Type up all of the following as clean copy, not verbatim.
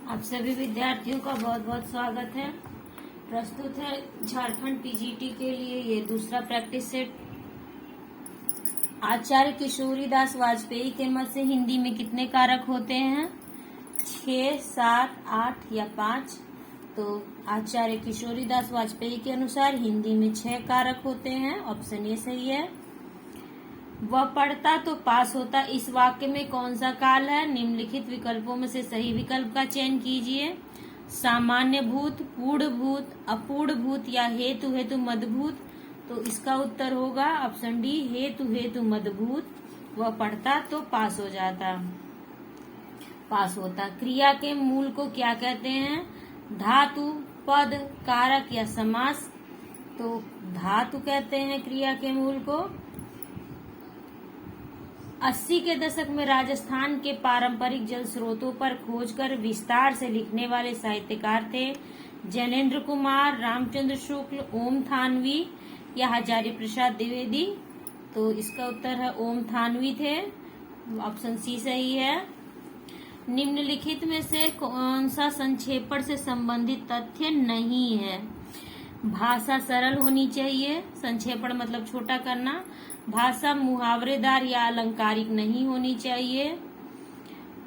आप सभी विद्यार्थियों का बहुत बहुत स्वागत है। प्रस्तुत है झारखंड पीजीटी के लिए ये दूसरा प्रैक्टिस सेट। आचार्य किशोरीदास वाजपेयी के मत से हिंदी में कितने कारक होते हैं? 6, 7, 8 या 5? तो आचार्य किशोरीदास वाजपेयी के अनुसार हिंदी में 6 कारक होते हैं। ऑप्शन ए सही है। वह पढ़ता तो पास होता, इस वाक्य में कौन सा काल है? निम्नलिखित विकल्पों में से सही विकल्प का चयन कीजिए। सामान्य भूत, पूर्ण भूत, अपूर्ण भूत या हेतु हेतु मदभूत। तो इसका उत्तर होगा ऑप्शन डी, हेतु हेतु मदभूत। वह पढ़ता तो पास हो जाता, पास होता। क्रिया के मूल को क्या कहते हैं? धातु, पद, कारक या समास? तो धातु कहते हैं क्रिया के मूल को। 80 के दशक में राजस्थान के पारंपरिक जल स्रोतों पर खोजकर विस्तार से लिखने वाले साहित्यकार थे जैनेन्द्र कुमार, रामचंद्र शुक्ल, ओम थानवी या हजारी प्रसाद द्विवेदी। तो इसका उत्तर है ओम थानवी थे। ऑप्शन सी सही है। निम्नलिखित में से कौन सा संक्षेपण से संबंधित तथ्य नहीं है? भाषा सरल होनी चाहिए, संक्षेपण मतलब छोटा करना। भाषा मुहावरेदार या अलंकारिक नहीं होनी चाहिए।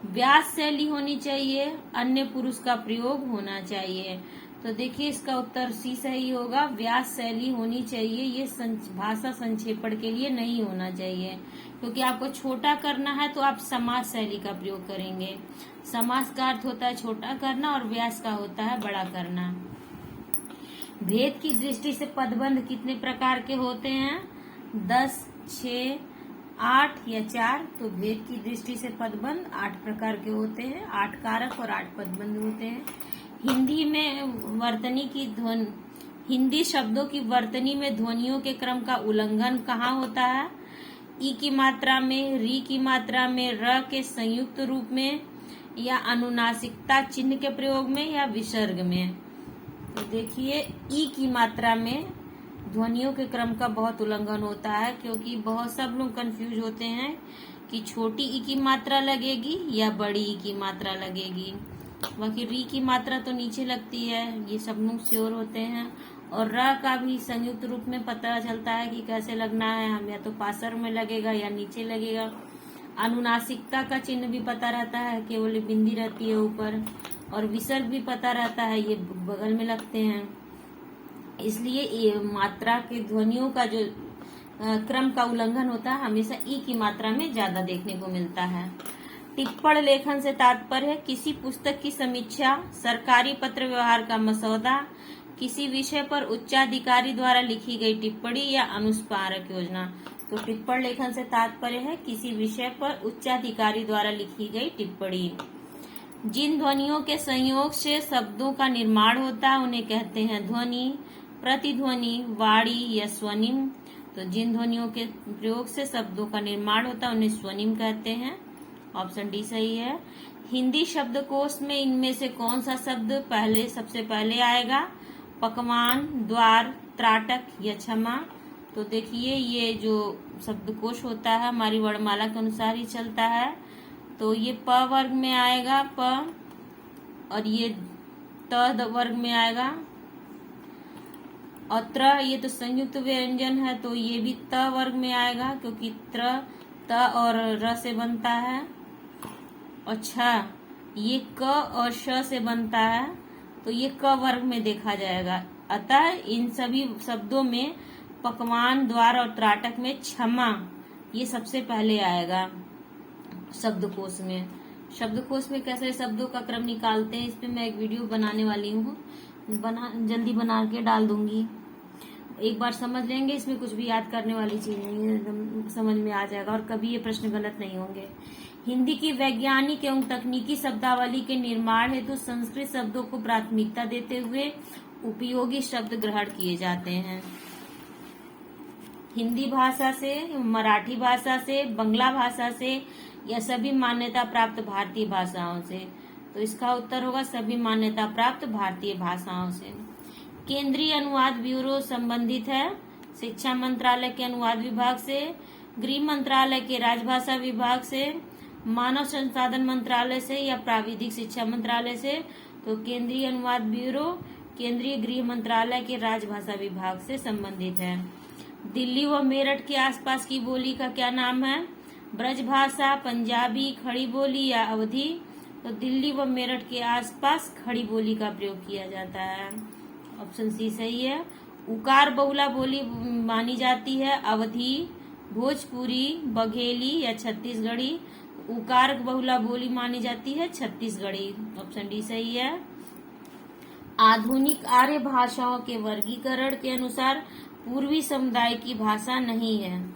व्यास शैली होनी चाहिए। अन्य पुरुष का प्रयोग होना चाहिए। तो देखिए इसका उत्तर सी सही होगा, व्यास शैली होनी चाहिए। ये भाषा संक्षेपण के लिए नहीं होना चाहिए, क्योंकि आपको छोटा करना है तो आप समास शैली का प्रयोग करेंगे। समास का अर्थ होता है छोटा करना और व्यास का होता है बड़ा करना। भेद की दृष्टि से पदबंध कितने प्रकार के होते हैं? 10, 6, 8 या 4? तो भेद की दृष्टि से पदबंध 8 प्रकार के होते हैं। 8 कारक और 8 पदबंध होते हैं। हिंदी शब्दों की वर्तनी में ध्वनियों के क्रम का उल्लंघन कहाँ होता है? ई की मात्रा में, री की मात्रा में, र के संयुक्त रूप में या अनुनासिकता चिन्ह के प्रयोग में या विसर्ग में? तो देखिए ई की मात्रा में ध्वनियों के क्रम का बहुत उल्लंघन होता है, क्योंकि बहुत सब लोग कंफ्यूज होते हैं कि छोटी ई की मात्रा लगेगी या बड़ी ई की मात्रा लगेगी। बाकी री की मात्रा तो नीचे लगती है, ये सब लोग श्योर होते हैं। और र का भी संयुक्त रूप में पता चलता है कि कैसे लगना है, हम या तो पासर में लगेगा या नीचे लगेगा। अनुनासिकता का चिन्ह भी पता रहता है, केवल बिंदी रहती है ऊपर। और विसर्ग भी पता रहता है, ये बगल में लगते हैं। इसलिए ये मात्रा के ध्वनियों का जो क्रम का उल्लंघन होता है हमेशा ई की मात्रा में ज्यादा देखने को मिलता है। टिप्पण लेखन से तात्पर्य है किसी पुस्तक की समीक्षा, सरकारी पत्र व्यवहार का मसौदा, किसी विषय पर उच्चाधिकारी द्वारा लिखी गई टिप्पणी या अनुस्मारक योजना। तो टिप्पण लेखन से तात्पर्य है किसी विषय पर उच्चाधिकारी द्वारा लिखी गई टिप्पणी। जिन ध्वनियों के संयोग से शब्दों का निर्माण होता है उन्हें कहते हैं ध्वनि, प्रतिध्वनि, वाणी या स्वनिम। तो जिन ध्वनियों के प्रयोग से शब्दों का निर्माण होता है उन्हें स्वनिम कहते हैं। ऑप्शन डी सही है। हिंदी शब्दकोश में इनमें से कौन सा शब्द सबसे पहले आएगा? पकवान, द्वार, त्राटक या क्षमा? तो देखिए ये जो शब्दकोश होता है हमारी वर्णमाला के अनुसार ही चलता है। तो ये प वर्ग में आएगा प, और ये त वर्ग में आएगा। और त्र ये तो संयुक्त व्यंजन है, तो ये भी त वर्ग में आएगा, क्योंकि त्र त और र से बनता है। और छ ये क और श से बनता है, तो ये क वर्ग में देखा जाएगा। अतः इन सभी शब्दों में पकवान, द्वार और त्राटक में क्षमा ये सबसे पहले आएगा शब्दकोश में। शब्दकोश में कैसे शब्दों का क्रम निकालते हैं इस पे मैं एक वीडियो बनाने वाली हूँ, जल्दी बना के डाल दूंगी। एक बार समझ लेंगे, इसमें कुछ भी याद करने वाली चीज नहीं है, एकदम समझ में आ जाएगा और कभी ये प्रश्न गलत नहीं होंगे। हिंदी की वैज्ञानिक एवं तकनीकी शब्दावली के निर्माण हेतु संस्कृत शब्दों को प्राथमिकता देते हुए उपयोगी शब्द ग्रहण किए जाते हैं। हिंदी भाषा से, मराठी भाषा से, बंगला भाषा से या सभी मान्यता प्राप्त भारतीय भाषाओं से? तो इसका उत्तर होगा सभी मान्यता प्राप्त भारतीय भाषाओं से। केंद्रीय अनुवाद ब्यूरो संबंधित है शिक्षा मंत्रालय के अनुवाद विभाग से, गृह मंत्रालय के राजभाषा विभाग से, मानव संसाधन मंत्रालय से या प्राविधिक शिक्षा मंत्रालय से? तो केंद्रीय अनुवाद ब्यूरो केंद्रीय गृह मंत्रालय के राजभाषा विभाग से संबंधित है। दिल्ली व मेरठ के आसपास की बोली का क्या नाम है? ब्रजभाषा, पंजाबी, खड़ी बोली या अवधी? तो दिल्ली व मेरठ के आसपास खड़ी बोली का प्रयोग किया जाता है। ऑप्शन सी सही है। उकार बहुला बोली मानी जाती है अवधी, भोजपुरी, बघेली या छत्तीसगढ़ी? उकार बहुला बोली मानी जाती है छत्तीसगढ़ी। ऑप्शन डी सही है। आधुनिक आर्य भाषाओं के वर्गीकरण के अनुसार पूर्वी समुदाय की भाषा नहीं है।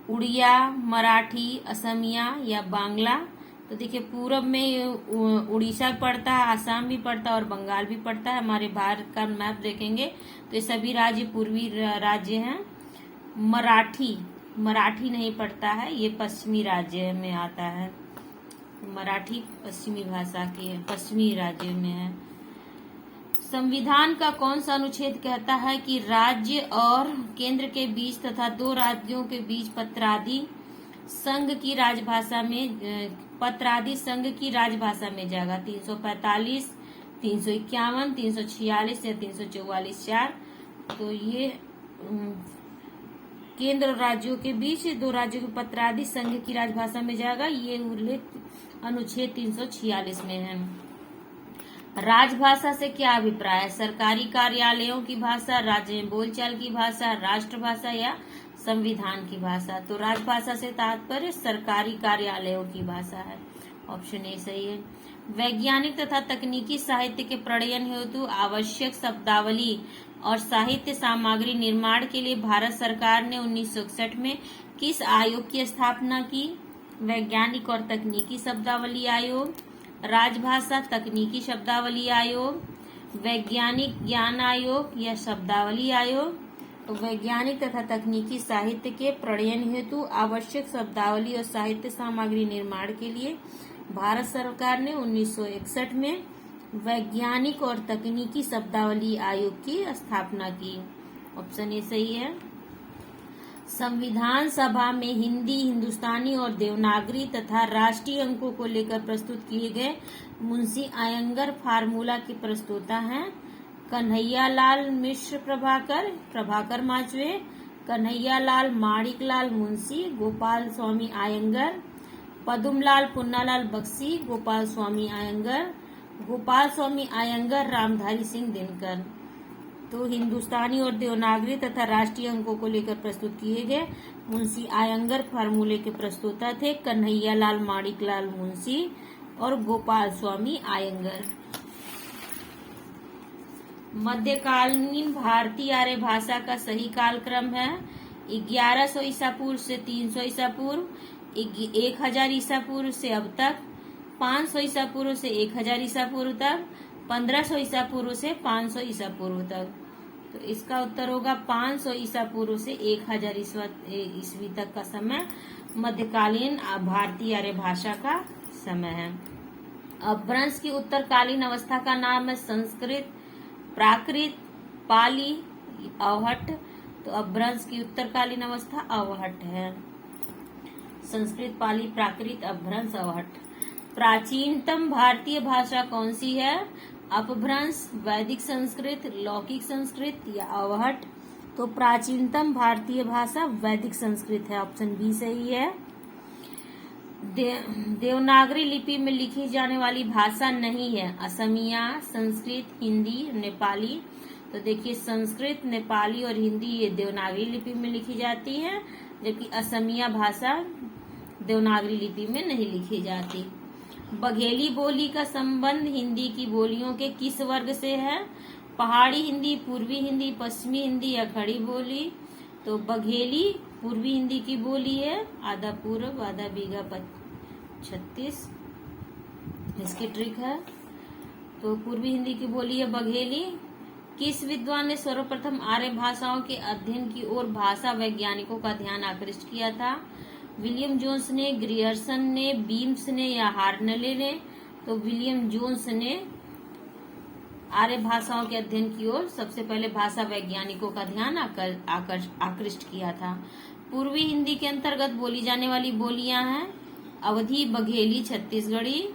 उड़िया, मराठी, असमिया या बांग्ला? तो देखिए पूरब में उड़ीसा पड़ता है, आसाम भी पड़ता है और बंगाल भी पड़ता है। हमारे भारत का मैप देखेंगे तो ये सभी राज्य पूर्वी राज्य हैं। मराठी नहीं पड़ता है, ये पश्चिमी राज्य में आता है। मराठी पश्चिमी भाषा की है, पश्चिमी राज्य में है। संविधान का कौन सा अनुच्छेद कहता है कि राज्य और केंद्र के बीच तथा दो राज्यों के बीच पत्रादि संघ की राजभाषा में जाएगा? 345, 351, 346 या 344 4? तो ये केंद्र और राज्यों के बीच दो राज्यों के पत्रादि संघ की राजभाषा में जाएगा। ये उल्लेख अनुच्छेद 346 में है। राजभाषा से क्या अभिप्राय है? सरकारी कार्यालयों की भाषा, राज्य में बोलचाल की भाषा, राष्ट्रभाषा या संविधान की भाषा? तो राजभाषा से तात्पर्य सरकारी कार्यालयों की भाषा है। ऑप्शन ए सही है। वैज्ञानिक तथा तकनीकी साहित्य के प्रणयन हेतु आवश्यक शब्दावली और साहित्य सामग्री निर्माण के लिए भारत सरकार ने 1961 में किस आयोग की स्थापना की? वैज्ञानिक और तकनीकी शब्दावली आयोग, राजभाषा तकनीकी शब्दावली आयोग, वैज्ञानिक ज्ञान आयोग या शब्दावली आयोग? तो वैज्ञानिक तथा तकनीकी साहित्य के प्रणयन हेतु आवश्यक शब्दावली और साहित्य सामग्री निर्माण के लिए भारत सरकार ने 1961 में वैज्ञानिक और तकनीकी शब्दावली आयोग की स्थापना की। ऑप्शन ए सही है। संविधान सभा में हिंदी, हिंदुस्तानी और देवनागरी तथा राष्ट्रीय अंकों को लेकर प्रस्तुत किए गए मुंशी अयंगर फार्मूला के प्रस्तोता हैं? कन्हैयालाल मिश्र प्रभाकर माचवे, कन्हैयालाल माणिकलाल मुंशी, गोपाल स्वामी अयंगर, पदुमलाल पुन्नालाल बख्शी, गोपाल स्वामी अयंगर, रामधारी सिंह दिनकर? तो हिंदुस्तानी और देवनागरी तथा राष्ट्रीय अंकों को लेकर प्रस्तुत किए गए मुंशी अयंगर फार्मूले के प्रस्तोता थे कन्हैयालाल माणिकलाल मुंशी और गोपाल स्वामी अयंगर। मध्यकालीन भारतीय आर्य भाषा का सही कालक्रम है 1100 ईसा पूर्व से 300 ईसा पूर्व, 1000 ईसा पूर्व से अब तक, 500 ईसा पूर्व से 1000 ईसा पूर्व तक, 1500 ईसा पूर्व से 500 ईसा पूर्व तक। तो इसका उत्तर होगा 500 ईसा पूर्व से 1000 ईस्वी तक का समय मध्यकालीन भारतीय आर्य भाषा का समय है। अपभ्रंश की उत्तरकालीन अवस्था का नाम है संस्कृत, प्राकृत, पाली, अवहट्ट। तो अपभ्रंश की उत्तरकालीन अवस्था अवहट्ट है। संस्कृत, पाली, प्राकृत, अपभ्रंश, अवहट्ट। प्राचीनतम भारतीय भाषा कौन सी है? अपभ्रंश, वैदिक संस्कृत, लौकिक संस्कृत या अवहट्ट? तो प्राचीनतम भारतीय भाषा वैदिक संस्कृत है। ऑप्शन बी सही है। देवनागरी लिपि में लिखी जाने वाली भाषा नहीं है असमिया, संस्कृत, हिंदी, नेपाली। तो देखिए संस्कृत, नेपाली और हिंदी ये देवनागरी लिपि में लिखी जाती है, जबकि असमिया भाषा देवनागरी लिपि में नहीं लिखी जाती। बघेली बोली का संबंध हिंदी की बोलियों के किस वर्ग से है? पहाड़ी हिंदी, पूर्वी हिंदी, पश्चिमी हिंदी या खड़ी बोली? तो बघेली पूर्वी हिंदी की बोली है, आधा पूर्व आधा बीघा 36 इसकी ट्रिक है। तो पूर्वी हिंदी की बोली है बघेली। किस विद्वान ने सर्वप्रथम आर्य भाषाओं के अध्ययन की ओर भाषा वैज्ञानिकों का ध्यान आकृष्ट किया था? विलियम जोन्स ने, ग्रियर्सन ने, बीम्स ने या हार्नले ने? तो विलियम जोन्स ने आर्य भाषाओं के अध्ययन की ओर सबसे पहले भाषा वैज्ञानिकों का ध्यान आकृष्ट किया था। पूर्वी हिंदी के अंतर्गत बोली जाने वाली बोलियां हैं अवधी बघेली छत्तीसगढ़ी,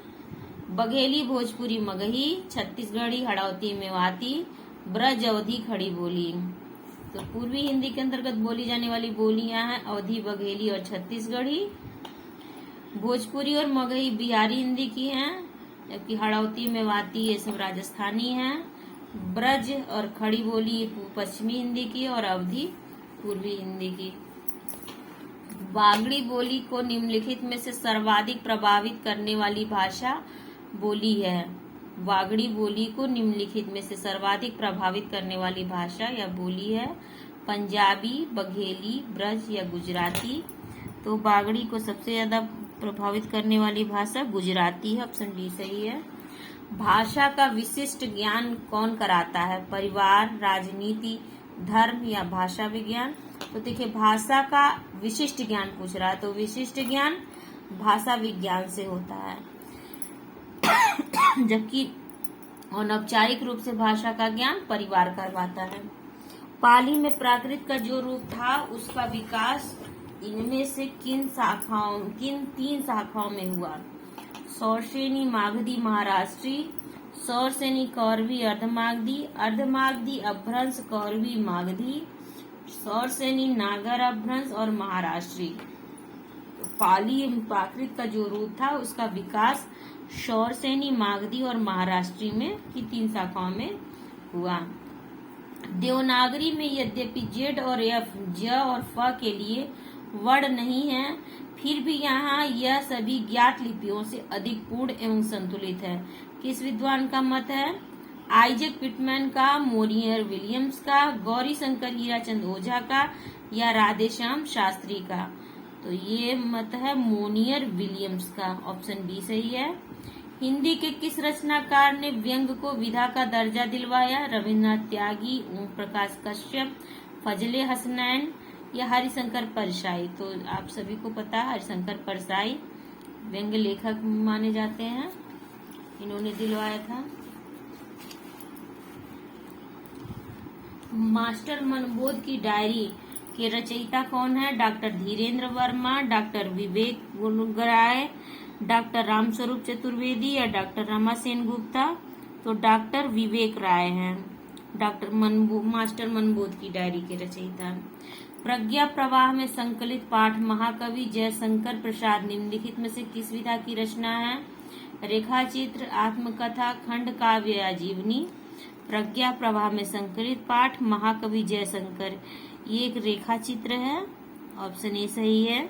बघेली भोजपुरी मगही, छत्तीसगढ़ी हड़ौती मेवाती, ब्रज अवधी खड़ी बोली। तो पूर्वी हिंदी के अंतर्गत बोली जाने वाली बोलियां हैं अवधी, बघेली और छत्तीसगढ़ी। भोजपुरी और मगही बिहारी हिंदी की हैं, जबकि हड़ौती मेवाती ये सब राजस्थानी हैं। ब्रज और खड़ी बोली पश्चिमी हिंदी की और अवधी पूर्वी हिंदी की। बागड़ी बोली को निम्नलिखित में से सर्वाधिक प्रभावित करने वाली भाषा बोली है। बागड़ी बोली को निम्नलिखित में से सर्वाधिक प्रभावित करने वाली भाषा या बोली है पंजाबी, बघेली, ब्रज या गुजराती। तो बागड़ी को सबसे ज्यादा प्रभावित करने वाली भाषा गुजराती है, ऑप्शन डी सही है। भाषा का विशिष्ट ज्ञान कौन कराता है? परिवार, राजनीति, धर्म या भाषा विज्ञान? तो देखिए भाषा का विशिष्ट ज्ञान पूछ रहा है, तो विशिष्ट ज्ञान भाषा विज्ञान से होता है, जबकि अनौपचारिक रूप से भाषा का ज्ञान परिवार करवाता है। पाली में प्राकृत का जो रूप था उसका विकास इनमें से किन तीन शाखाओं में हुआ? सौरसेनी मागधी महाराष्ट्री, सौरसेनी कौरवी अर्धमागधी, अर्धमागधी अपभ्रंश कौरवी मागधी, सौरसेनी नागर अपभ्रंश और महाराष्ट्री। पाली प्राकृत का जो रूप था उसका विकास सौरसेनी, मागधी और महाराष्ट्री में की तीन शाखाओं में हुआ। देवनागरी में यद्यपि जेड और एफ, ज और फ के लिए वर्ण नहीं है, फिर भी यहाँ यह सभी ज्ञात लिपियों से अधिक पूर्ण एवं संतुलित है। किस विद्वान का मत है? आइजैक पिटमैन का, मोनियर विलियम्स का, गौरी शंकर हीराचंद ओझा का या राधेश्याम शास्त्री का? तो ये मत है मोनियर विलियम्स का, ऑप्शन बी सही है। हिंदी के किस रचनाकार ने व्यंग को विधा का दर्जा दिलवाया? रविन्द्रनाथ त्यागी, ओम प्रकाश कश्यप, फजले हसनैन या हरिशंकर परसाई? तो आप सभी को पता है हरिशंकर परसाई व्यंग लेखक माने जाते हैं, इन्होंने दिलवाया था। मास्टर मनबोध की डायरी के रचयिता कौन है? डॉक्टर धीरेन्द्र वर्मा, डॉक्टर विवेक गुणराय, डॉक्टर रामस्वरूप चतुर्वेदी या डॉक्टर रमासेन गुप्ता? तो डॉक्टर विवेक राय हैं डॉक्टर मास्टर मनबोध की डायरी के रचयिता। प्रज्ञा प्रवाह में संकलित पाठ महाकवि जयशंकर प्रसाद निम्नलिखित में से किस विधा की रचना है? रेखा चित्र, आत्मकथा, खंड काव्य या जीवनी? प्रज्ञा प्रवाह में संकलित पाठ महाकवि जयशंकर, ये एक रेखा चित्र है, ऑप्शन ए सही है।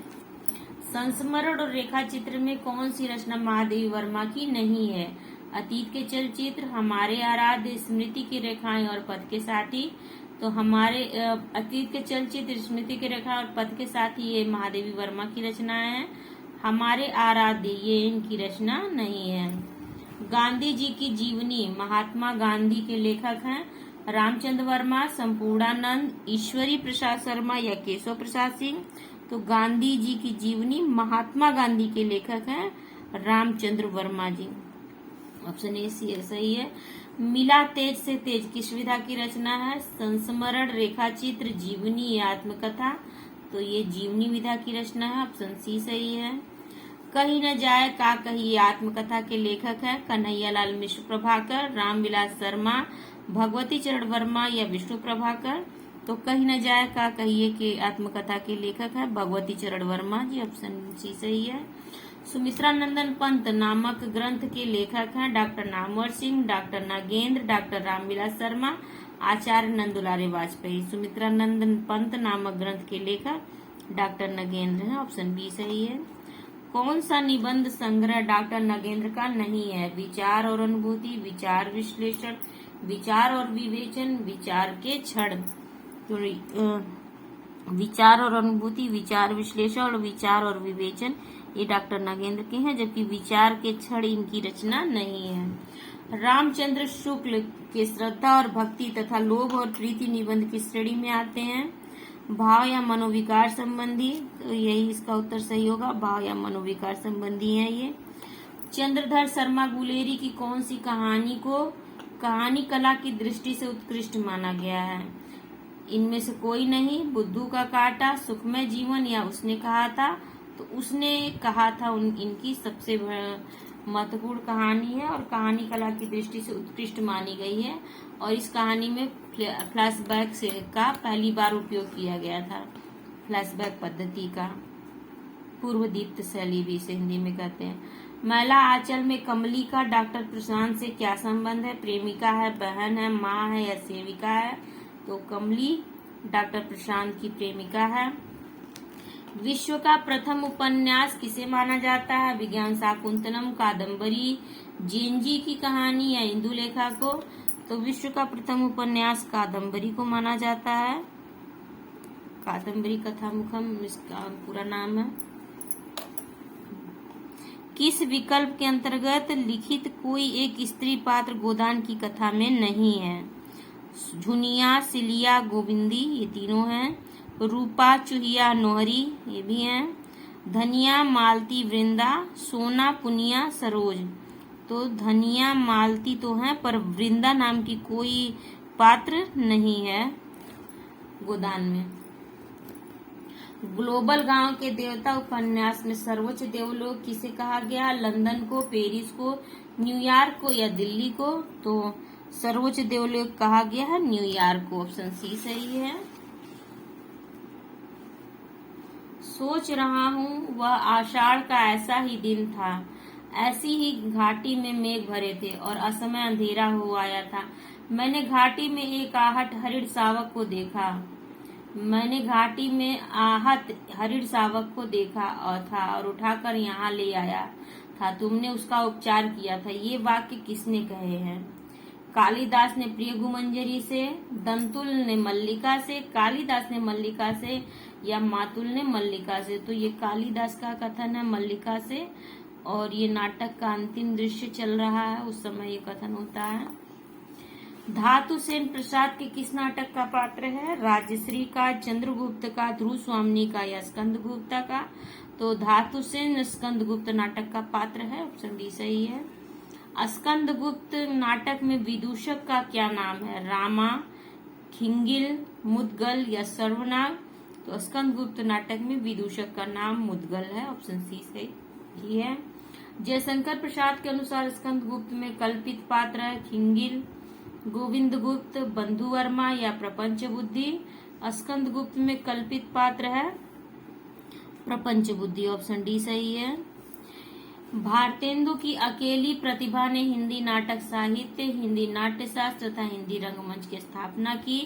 संस्मरण और रेखा चित्र में कौन सी रचना महादेवी वर्मा की नहीं है? अतीत के चलचित्र, हमारे आराध्य, स्मृति की रेखाएं और पथ के साथी? तो हमारे अतीत के चलचित्र, स्मृति की रेखा और पथ के साथी ये महादेवी वर्मा की रचना है। हमारे आराध्य ये इनकी रचना नहीं है। गांधी जी की जीवनी, महात्मा गांधी के लेखक हैं रामचंद्र वर्मा, संपूर्णानंद, ईश्वरी प्रसाद शर्मा या केशव प्रसाद सिंह? तो गांधी जी की जीवनी महात्मा गांधी के लेखक हैं रामचंद्र वर्मा जी, ऑप्शन ए सही है। मिला तेज से तेज किस विधा की रचना है? संस्मरण, रेखा चित्र, जीवनी या आत्मकथा? तो ये जीवनी विधा की रचना है, ऑप्शन सी सही है। कहीं न जाए का कहिए आत्मकथा के लेखक है कन्हैयालाल मिश्र प्रभाकर, रामविलास शर्मा, भगवती चरण वर्मा या विष्णु प्रभाकर? तो कहीं न जाए का कहिए के आत्मकथा के लेखक है भगवती चरण वर्मा जी, ऑप्शन सी सही है। सुमित्रा नंदन पंत नामक ग्रंथ के लेखक हैं doctor Namvar Singh, doctor Nagendra, doctor Ramvilas Sharma, Acharya Nandulare Vajpeyi? Sumitra Nandan Pant नामक ग्रंथ के लेखक डॉक्टर नगेंद्र हैं, ऑप्शन बी सही है। कौन सा निबंध संग्रह डॉक्टर नगेंद्र का नहीं है? विचार और अनुभूति, विचार विश्लेषण, विचार और विवेचन, विचार के क्षण? तो विचार और अनुभूति, विचार विश्लेषण और विचार और विवेचन ये डॉक्टर नागेंद्र के हैं, जबकि विचार के क्षण इनकी रचना नहीं है। रामचंद्र शुक्ल के श्रद्धा और भक्ति तथा लोभ और प्रीति निबंध की श्रेणी में आते हैं? भाव या मनोविकार संबंधी? तो यही इसका उत्तर सही होगा, भाव या मनोविकार संबंधी है ये। चंद्रधर शर्मा गुलेरी की कौन सी कहानी को कहानी कला की दृष्टि से उत्कृष्ट माना गया है? इनमें से कोई नहीं। बुद्धू का कांटा, सुखमय जीवन या उसने कहा था, तो उसने कहा था इनकी सबसे महत्वपूर्ण कहानी है और कहानी कला की दृष्टि से उत्कृष्ट मानी गई है। और इस कहानी में फ्लैशबैक का पहली बार उपयोग किया गया था, फ्लैशबैक पद्धति का, पूर्व दीप्त शैली भी इसे हिंदी में कहते हैं। महिला आंचल में कमली का डॉक्टर प्रशांत से क्या संबंध है? प्रेमिका है, बहन है, माँ है या सेविका है? तो कमली डॉक्टर प्रशांत की प्रेमिका है। विश्व का प्रथम उपन्यास किसे माना जाता है? विज्ञान शाकुंतलम, कादम्बरी, जेनजी की कहानी या इंदुलेखा को? तो विश्व का प्रथम उपन्यास कादम्बरी को माना जाता है। कादम्बरी कथामुखम इसका पूरा नाम है। किस विकल्प के अंतर्गत लिखित कोई एक स्त्री पात्र गोदान की कथा में नहीं है? झुनिया, सिलिया, गोविंदी, ये तीनों हैं। रूपा, चुहिया, नोहरी, ये भी हैं। धनिया, मालती, वृंदा, सोना, पुनिया, सरोज। तो धनिया, मालती तो हैं पर वृंदा नाम की कोई पात्र नहीं है गोदान में। ग्लोबल गांव के देवता उपन्यास में सर्वोच्च देवलोक किसे कहा गया? लंदन को, पेरिस को, न्यूयॉर्क को या दिल्ली को? तो सर्वोच्च देवलोक कहा गया है न्यूयॉर्क को। ऑप्शन सी सही है। सोच रहा हूँ वह आषाढ़ का ऐसा ही दिन था, ऐसी ही घाटी में मेघ भरे थे और असमय अंधेरा हो आया था। मैंने घाटी में एक आहट हरिण शावक को देखा। मैंने घाटी में आहत हरिण शावक को देखा और उठाकर यहाँ ले आया था। तुमने उसका उपचार किया था। ये वाक्य किसने कहे हैं? कालिदास ने प्रिय गुमंजरी से, दंतुल ने मल्लिका से, कालिदास ने मल्लिका से या मातुल ने मल्लिका से? तो ये कालिदास का कथन है मल्लिका से। और ये नाटक का अंतिम दृश्य चल रहा है, उस समय ये कथन होता है। धातु सेन प्रसाद के किस नाटक का पात्र है? राजश्री का, चंद्रगुप्त का, ध्रुव स्वामिनी का या स्कंदगुप्त का? तो धातु सेन स्कंदगुप्त नाटक का पात्र है। ऑप्शन डी सही है। स्कंदगुप्त नाटक में विदूषक का क्या नाम है? रामा, खिंगिल, मुदगल या सर्वनाग? तो स्कंदगुप्त नाटक में विदूषक का नाम मुदगल है। ऑप्शन सी सही है। जयशंकर प्रसाद के अनुसार स्कंदगुप्त में कल्पित पात्र है खिंगिल, गोविंद गुप्त, बंधु वर्मा या प्रपंच बुद्धि? स्कंदगुप्त में कल्पित पात्र है प्रपंच बुद्धि। ऑप्शन डी सही है। भारतेंदु की अकेली प्रतिभा ने हिंदी नाटक साहित्य, हिंदी नाट्य शास्त्र तथा हिंदी रंगमंच की स्थापना की।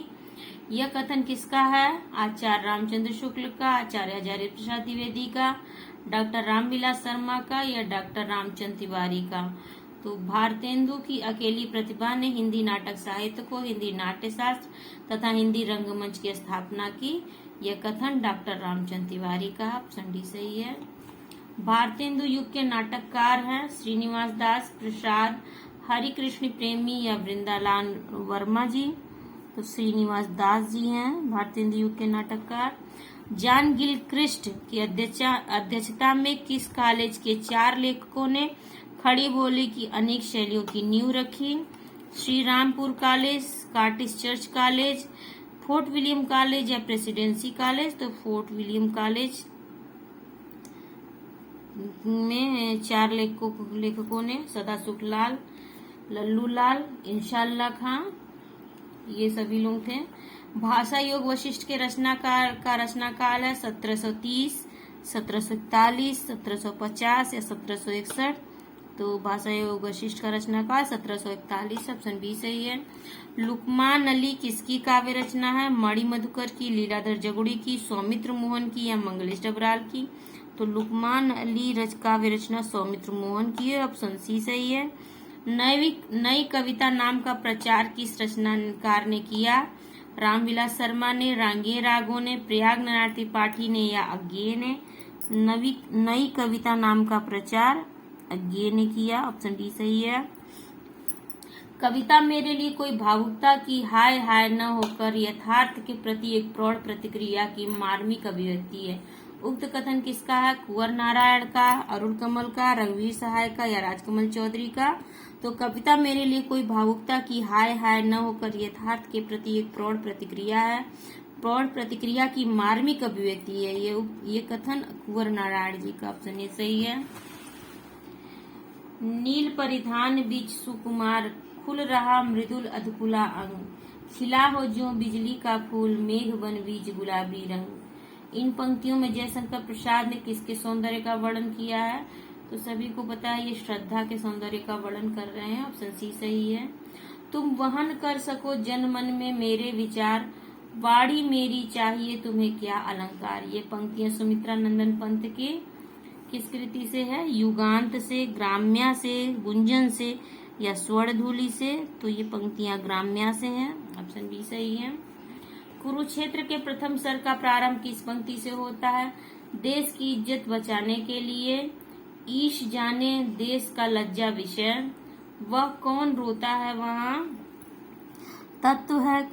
यह कथन किसका है? आचार्य रामचंद्र शुक्ल का, आचार्य हजारी प्रसाद द्विवेदी का, डॉक्टर रामविलास शर्मा का या डॉक्टर रामचंद्र तिवारी का? तो भारतेंदु की अकेली प्रतिभा ने हिंदी नाटक साहित्य को, हिंदी नाट्य शास्त्र तथा हिंदी रंगमंच की स्थापना की। यह कथन डॉक्टर रामचंद्र तिवारी का। ऑप्शन डी सही है। भारतेंदु युग के नाटककार हैं श्रीनिवास दास प्रसाद, हरिकृष्ण प्रेमी या वृंदालाल वर्मा जी? तो श्रीनिवास दास जी हैं भारतेंदु युग के नाटककार। जॉन गिलक्रिस्ट की अध्यक्षता में किस कॉलेज के 4 लेखकों ने खड़ी बोली की अनेक शैलियों की नींव रखी? Shri Rampur college, Scottish church college, fort William college या प्रेसिडेंसी कॉलेज? तो फोर्ट विलियम कॉलेज में 4 लेखकों ने सदा सुखलाल, लल्लू लाल, इंशाअल्लाह खां, ये सभी लोग थे। भाषा योग वशिष्ठ के रचनाकार का रचनाकाल है 1730, 1741, 1750 या 1761? तो भाषा योग वशिष्ठ का रचनाकाल 1741। ऑप्शन बी सही है। लुकमान अली किसकी काव्य रचना है? मणि मधुकर की, लीलाधर जगुड़ी की, सौमित्र मोहन की या मंगलेश डबराल की? तो लुकमान अली काव्य रचना सौमित्र मोहन की है। ऑप्शन सी सही है। नई कविता नाम का प्रचार किस रचनाकार ने किया? रामविलास शर्मा ने, रांगेय रागों ने, प्रयाग नारायण त्रिपाठी ने या अज्ञेय ने? नई कविता नाम का प्रचार अज्ञेय ने किया। ऑप्शन डी सही है। कविता मेरे लिए कोई भावुकता की हाय हाय न होकर यथार्थ के प्रति एक प्रौढ़ प्रतिक्रिया की मार्मिक अभिव्यक्ति है। उक्त कथन किसका है? कुंवर नारायण का, अरुण कमल का, रघुवीर सहाय का या राजकमल चौधरी का? तो कविता मेरे लिए कोई भावुकता की हाय हाय न होकर यथार्थ के प्रति एक प्रौढ़ प्रतिक्रिया है, प्रौढ़ प्रतिक्रिया की मार्मिक अभिव्यक्ति है। ये कथन कुंवर नारायण जी का, ऑप्शन ए सही है। नील परिधान बीच सुकुमार, खुल रहा मृदुल अधकुला अंग, खिला हो ज्यों बिजली का फूल, मेघ बन बीच गुलाबी रंग। इन पंक्तियों में जयशंकर प्रसाद ने किसके सौंदर्य का वर्णन किया है? तो सभी को पता है ये श्रद्धा के सौंदर्य का वर्णन कर रहे हैं, ऑप्शन सी सही है। तुम वहन कर सको जन मन में मेरे विचार, वाणी मेरी चाहिए तुम्हें क्या अलंकार। ये पंक्तियां सुमित्रा नंदन पंत के किस कृति से है? युगांत से, ग्राम्या से, गुंजन से या स्वर्णधूलि से? तो ये पंक्तियां ग्राम्या से हैं, ऑप्शन बी सही है। कुरुक्षेत्र के प्रथम सर का प्रारंभ किस पंक्ति से होता है? देश की इज्जत बचाने के लिए ईश जाने देश का लज्जा विषय, वह कौन रोता है वहाँ, तत्व है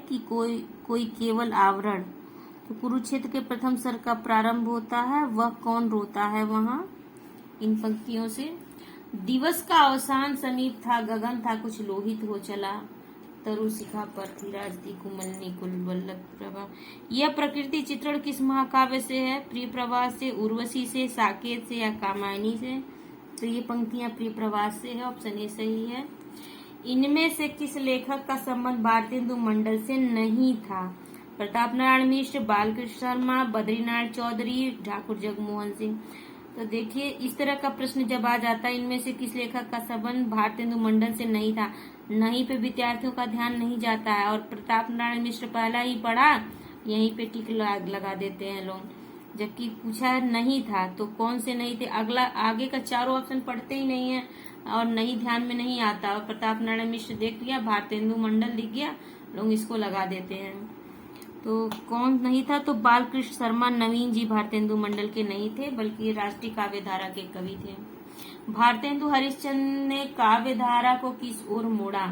कि कोई केवल आवरण। तो कुरुक्षेत्र के प्रथम सर का प्रारंभ होता है वह कौन रोता है वहाँ, इन पंक्तियों से। दिवस का अवसान समीप था, गगन था कुछ लोहित हो चला, तरु शिखा पर थी राजती कुमलनी कुल वल्लभ प्रभा। यह प्रकृति चित्रण किस महाकाव्य से है? प्रिय प्रवास से, उर्वशी से, साकेत से या कामायनी से? तो ये पंक्तियां प्रिय प्रवास से है, ऑप्शन ए सही है। इनमें से किस लेखक का संबंध भारतेंदु मंडल से नहीं था? प्रताप नारायण मिश्र, बालकृष्ण शर्मा, बद्रीनारायण चौधरी, ठाकुर जगमोहन सिंह। तो देखिए इस तरह का प्रश्न जब आ जाता है, इनमें से किस लेखक का संबंध भारतेंदु मंडल से नहीं था, नहीं पे विद्यार्थियों का ध्यान नहीं जाता है, और प्रताप नारायण मिश्र पहला ही पढ़ा, यहीं पे टिक लगा देते हैं लोग। जबकि पूछा है नहीं था, तो कौन से नहीं थे? अगला आगे का चारों ऑप्शन पढ़ते ही नहीं है और नहीं ध्यान में नहीं आता, और प्रताप नारायण मिश्र देख लिया, भारतेंदु मंडल दिख गया, लोग इसको लगा देते हैं। तो कौन नहीं था? तो बालकृष्ण शर्मा, नवीन जी भारतेंदु मंडल के नहीं थे, बल्कि राष्ट्रीय काव्य धारा के कवि थे। भारतेंदु हरिश्चंद्र ने काव्य धारा को किस ओर मोड़ा?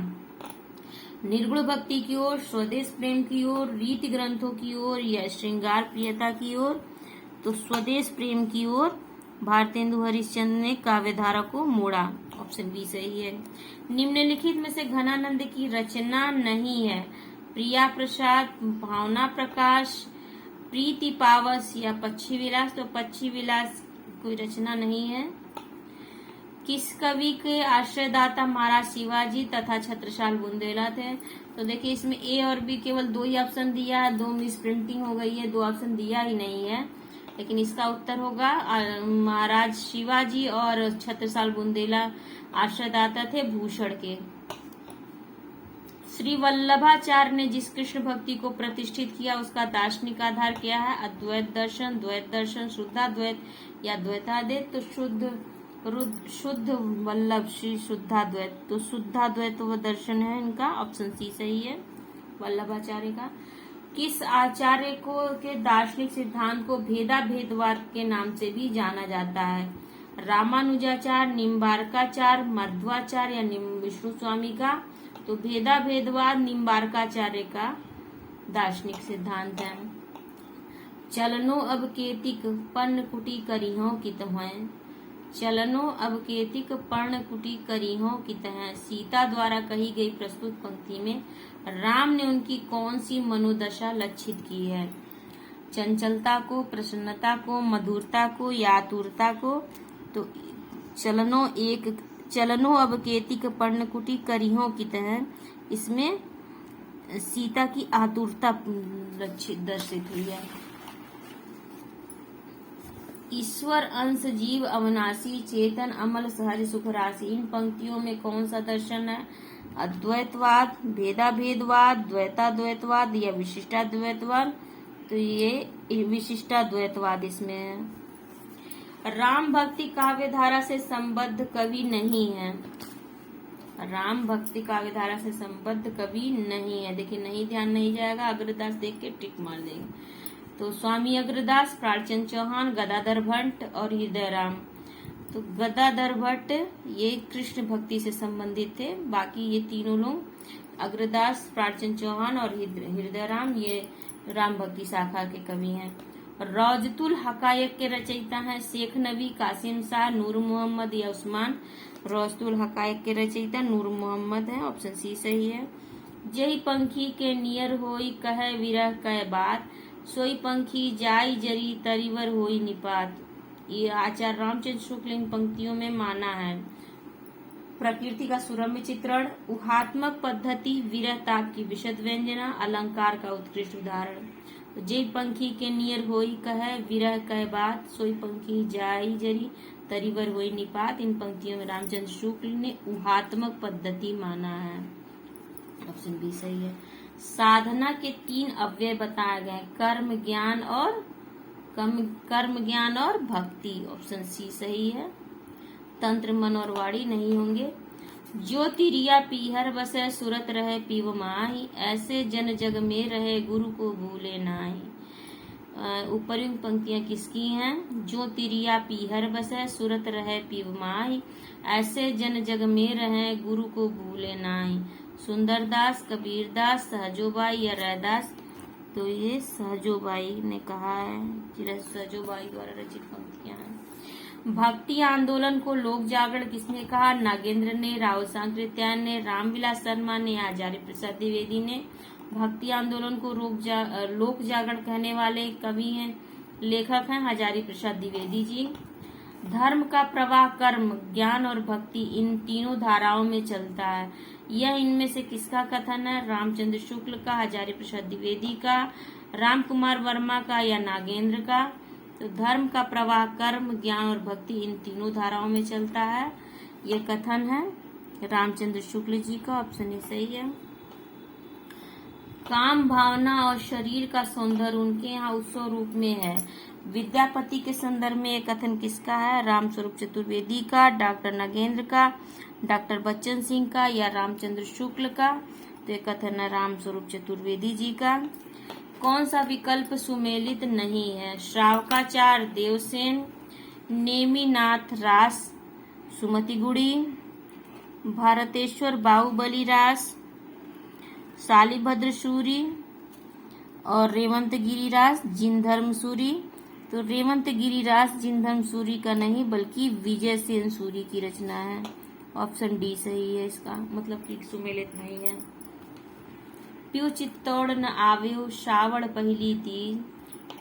निर्गुण भक्ति की ओर, स्वदेश प्रेम की ओर, रीति ग्रंथों की ओर या श्रृंगार प्रियता की ओर? तो स्वदेश प्रेम की ओर भारतेंदु हरिश्चंद्र ने काव्य धारा को मोड़ा, ऑप्शन बी सही है। निम्नलिखित में से घनानंद की रचना नहीं है? प्रिया प्रसाद, भावना प्रकाश, प्रीति पावस या पक्षी विलास? तो पक्षी विलास कोई रचना नहीं है। किस कवि के आश्रयदाता महाराज शिवाजी तथा छत्रसाल बुंदेला थे? तो देखिए इसमें ए और बी केवल दो ही ऑप्शन दिया है, दो मिस प्रिंटिंग हो गई है, दो ऑप्शन दिया ही नहीं है, लेकिन इसका उत्तर होगा महाराज शिवाजी और छत्रसाल बुंदेला आश्रयदाता थे भूषण के। श्री वल्लभाचार्य ने जिस कृष्ण भक्ति को प्रतिष्ठित किया उसका दार्शनिक आधार क्या है? अद्वैत दर्शन, द्वैत दर्शन, शुद्धाद्वैत या द्वैताद्वैत? तो शुद्ध वल्लभ श्री शुद्धाद्वैत, तो शुद्धाद्वैत वो दर्शन है इनका, ऑप्शन सी सही है वल्लभाचार्य का। किस आचार्य को के दार्शनिक सिद्धांत को भेदा भेदवाद के नाम से भी जाना जाता है? रामानुजाचार्य, निम्बार्काचार्य, मध्वाचार्य या विष्णु स्वामी का? तो भेदा भेदवाद निम्बार्काचार्य का दार्शनिक सिद्धांत है। चलनो अब केतिक पर्ण कुटी करिहों कित हैं, चलनो अब केतिक पर्ण कुटी करिहों कित हैं। सीता द्वारा कही गई प्रस्तुत पंक्ति में राम ने उनकी कौन सी मनोदशा लक्षित की है? चंचलता को, प्रसन्नता को, मधुरता को या आतुरता को? तो चलनो अब केतिक पर्णकुटी करिहों की तरह, इसमें सीता की आतुरता दर्शित हुई है। ईश्वर अंश जीव अविनाशी चेतन अमल सहज सुख राशि, इन पंक्तियों में कौन सा दर्शन है? अद्वैतवाद, भेदा भेदवाद, द्वैताद्वैतवाद या विशिष्टाद्वैतवाद? तो ये विशिष्टाद्वैतवाद इसमें है। राम भक्ति काव्य धारा से संबद्ध कवि नहीं है, राम भक्ति काव्य धारा से संबद्ध कवि नहीं है। देखिए नहीं ध्यान नहीं जाएगा, अग्रदास देख के टिक मार देंगे। तो स्वामी अग्रदास, प्राणचंद चौहान, गदाधर भट्ट और हृदयराम। तो गदाधर भट्ट ये कृष्ण भक्ति से संबंधित थे, बाकी ये तीनों लोग अग्रदास, प्राणचंद चौहान और हृदयराम ये राम भक्ति शाखा के कवि हैं। रौजतुल हकायक के रचयिता हैं शेख नबी, कासिम शाह, नूर मोहम्मद या उस्मान? रौजतुल हकायक के रचयिता नूर मोहम्मद है, ऑप्शन सी सही है। जेहि पंखी के नियर होई कहे विरह कै बात, सोई पंखी जाई जरी तरीवर होई निपात। ये आचार्य रामचंद्र शुक्ल इन पंक्तियों में माना है। प्रकृति का सुरम्य चित्रण, ऊहात्मक पद्धति, विरह ताप की विशद व्यंजना, अलंकार का उत्कृष्ट उदाहरण। जे पंखी के नियर होई कहे विरह कह बात, सोई पंखी जाई जरी तरीवर होई निपात। इन पंक्तियों में रामचंद्र शुक्ल ने ऊहात्मक पद्धति माना है। ऑप्शन बी सही है। साधना के 3 अव्यय बताए गए, कर्म ज्ञान और भक्ति। ऑप्शन सी सही है। तंत्र मन और वाणी नहीं होंगे। जो तिरिया पीहर बसे सुरत रहे पीव माही, ऐसे जन जग में रहे गुरु को भूले नाही। उपयुक्त पंक्तियां किसकी हैं? जो तिरिया पीहर बसे सुरत रहे पीव माही, ऐसे जन जग में रहे गुरु को भूले नाही। सुंदरदास, कबीरदास, सहजोबाई या रैदास? तो ये सहजोबाई ने कहा है कि सहजोबाई द्वारा रचित पंक्तियां हैं। भक्ति आंदोलन को लोक जागरण किसने कहा? नागेंद्र ने, राव सांकृत्यायन ने, रामविलास शर्मा ने, आचार्य प्रसाद द्विवेदी ने। भक्ति आंदोलन को लोक जागरण कहने वाले कवि हैं, लेखक हैं आचार्य प्रसाद द्विवेदी जी। धर्म का प्रवाह कर्म, ज्ञान और भक्ति इन तीनों धाराओं में चलता है। यह इनमें से किसका कथन है? रामचंद्र शुक्ल का, आचार्य प्रसाद द्विवेदी का, राम कुमार वर्मा का या नागेंद्र का? तो धर्म का प्रवाह कर्म, ज्ञान और भक्ति इन तीनों धाराओं में चलता है। यह कथन है रामचंद्र शुक्ल जी का। ऑप्शन ए सही है। काम भावना और शरीर का सौंदर्य उनके यहाँ उत्सव रूप में है। विद्यापति के संदर्भ में यह कथन किसका है? रामस्वरूप चतुर्वेदी का, डॉक्टर नागेंद्र का, डॉक्टर बच्चन सिंह का या रामचंद्र शुक्ल का? तो यह कथन है रामस्वरूप चतुर्वेदी जी का। कौन सा विकल्प सुमेलित नहीं है? श्रावकाचार, देवसेन, नेमिनाथ रास, सुमति गुड़ी, भारतेश्वर बाहुबली रास, शालिभद्र सूरी और रेवंत गिरिरास जिनधर्म सूरी? तो रेवंत गिरिरास जिनधर्म सूरी का नहीं बल्कि विजय सेन सूरी की रचना है। ऑप्शन डी सही है इसका, मतलब कि सुमेलित नहीं है। प्यू चित्तौड़ न आव्यू सावड़ पहली तीज,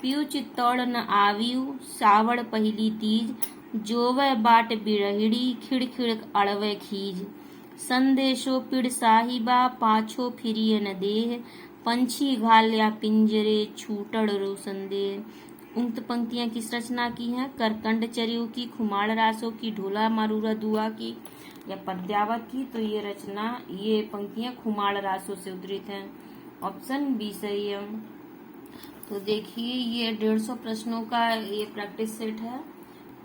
प्यू चित्तौड़ न आव्यू सावड़ पहली तीज, जोवै बाट बिरहिड़ी खिड़खिड़ अड़वै खीज, संदेशो पिड़ साहिबा पाछो फिरिय न देह, पंछी घाल्या पिंजरे छूटड़ रो संदेह। उक्त पंक्तियां किस रचना की हैं? करकंड चरियों की, खुमाड़ रासों की, ढोला मारूरा दुआ की या पद्यावत की? तो ये पंक्तियां खुमाड़ रासों से उद्धृत हैं। ऑप्शन बी सही है। तो देखिए ये 150 प्रश्नों का ये प्रैक्टिस सेट है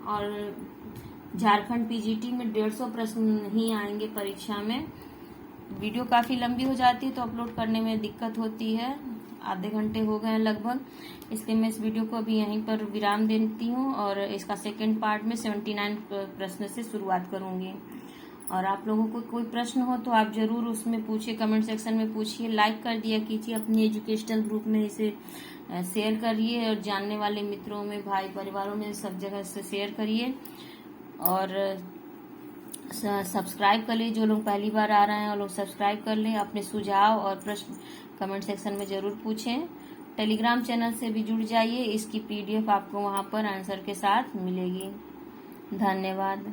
और झारखंड पीजीटी में 150 प्रश्न नहीं आएंगे परीक्षा में। वीडियो काफी लंबी हो जाती है तो अपलोड करने में दिक्कत होती है। आधे घंटे हो गए हैं लगभग, इसलिए मैं इस वीडियो को अभी यहीं पर विराम देती हूँ और इसका सेकंड पार्ट में 79 प्रश्न से शुरुआत करूंगी। और आप लोगों को कोई प्रश्न हो तो आप जरूर उसमें पूछिए, कमेंट सेक्शन में पूछिए, लाइक कर दिया कीजिए, अपनी एजुकेशनल ग्रुप में इसे शेयर करिए और जानने वाले मित्रों में, भाई परिवारों में सब जगह से शेयर करिए और सब्सक्राइब कर लीजिए। जो लोग पहली बार आ रहे हैं वो लोग सब्सक्राइब कर लें। अपने सुझाव और प्रश्न कमेंट सेक्शन में जरूर पूछें। टेलीग्राम चैनल से भी जुड़ जाइए, इसकी PDF आपको वहां पर आंसर के साथ मिलेगी। धन्यवाद।